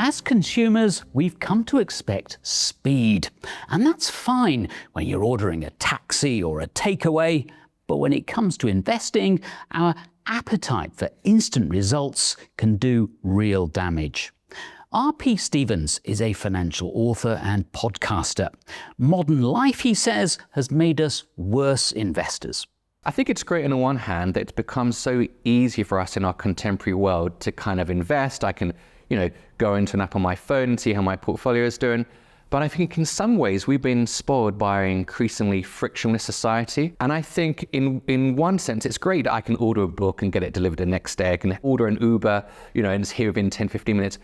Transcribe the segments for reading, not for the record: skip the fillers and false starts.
As consumers, we've come to expect speed. And that's fine when you're ordering a taxi or a takeaway. But when it comes to investing, our appetite for instant results can do real damage. R.P. Stevens is a financial author and podcaster. Modern life, he says, has made us worse investors. I think it's great on the one hand that it's become so easy for us in our contemporary world to kind of invest. I can, go into an app on my phone and see how my portfolio is doing. But I think in some ways we've been spoiled by an increasingly frictionless society. And I think in one sense it's great. I can order a book and get it delivered the next day. I can order an Uber, and it's here within 10, 15 minutes.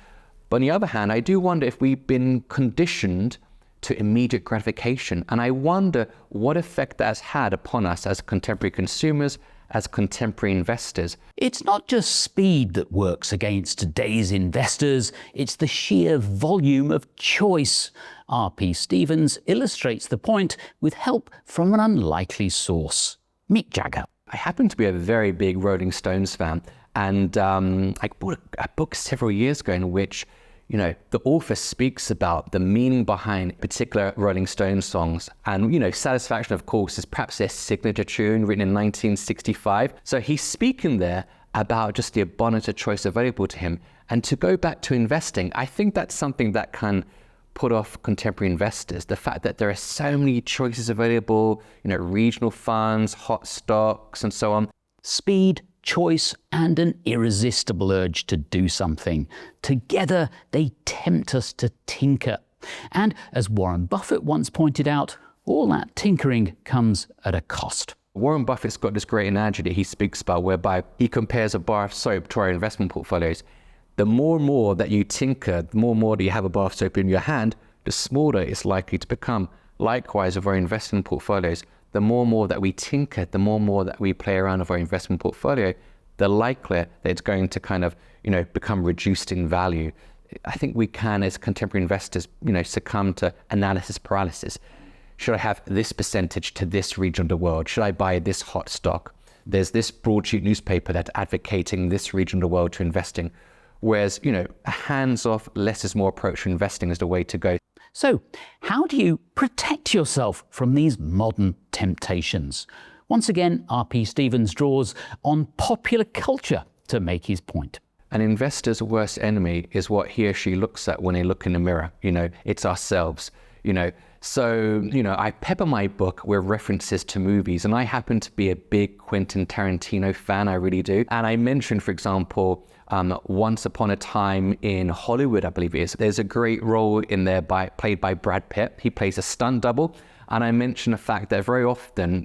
But on the other hand, I do wonder if we've been conditioned to immediate gratification. And I wonder what effect that has had upon us as contemporary consumers, as contemporary investors. It's not just speed that works against today's investors, it's the sheer volume of choice. R.P. Stevens illustrates the point with help from an unlikely source, Mick Jagger. I happen to be a very big Rolling Stones fan, and I bought a book several years ago in which the author speaks about the meaning behind particular Rolling Stones songs. And, Satisfaction, of course, is perhaps their signature tune written in 1965. So he's speaking there about just the abundance of choice available to him. And to go back to investing, I think that's something that can put off contemporary investors. The fact that there are so many choices available, regional funds, hot stocks, and so on. Speed, choice, and an irresistible urge to do something. Together, they tempt us to tinker. And as Warren Buffett once pointed out, all that tinkering comes at a cost. Warren Buffett's got this great analogy that he speaks about whereby he compares a bar of soap to our investment portfolios. The more and more that you tinker, the more and more that you have a bar of soap in your hand, the smaller it's likely to become. Likewise, with our investment portfolios, the more and more that we tinker, the more and more that we play around with our investment portfolio, the likelier that it's going to kind of, become reduced in value. I think we can, as contemporary investors, succumb to analysis paralysis. Should I have this percentage to this region of the world? Should I buy this hot stock? There's this broadsheet newspaper that's advocating this region of the world to investing. Whereas, a hands-off, less is more approach to investing is the way to go. So, how do you protect yourself from these modern temptations? Once again, R.P. Stevens draws on popular culture to make his point. An investor's worst enemy is what he or she looks at when they look in the mirror. It's ourselves. So, I pepper my book with references to movies, and I happen to be a big Quentin Tarantino fan, I really do. And I mentioned, for example, Once Upon a Time in Hollywood, I believe it is. There's a great role in there played by Brad Pitt. He plays a stunt double. And I mentioned the fact that very often,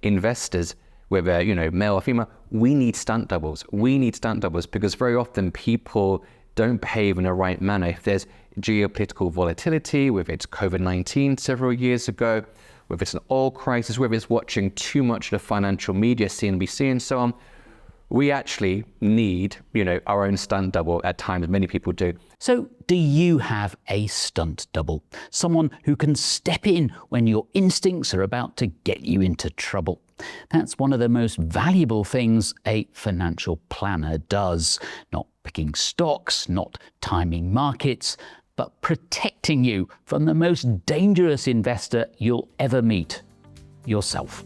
investors, whether, male or female, we need stunt doubles. We need stunt doubles because very often people don't behave in the right manner. If there's geopolitical volatility, whether it's COVID-19 several years ago, whether it's an oil crisis, whether it's watching too much of the financial media, CNBC and so on, we actually need, our own stunt double at times. Many people do. So do you have a stunt double? Someone who can step in when your instincts are about to get you into trouble. That's one of the most valuable things a financial planner does. Not picking stocks, not timing markets, but protecting you from the most dangerous investor you'll ever meet, yourself.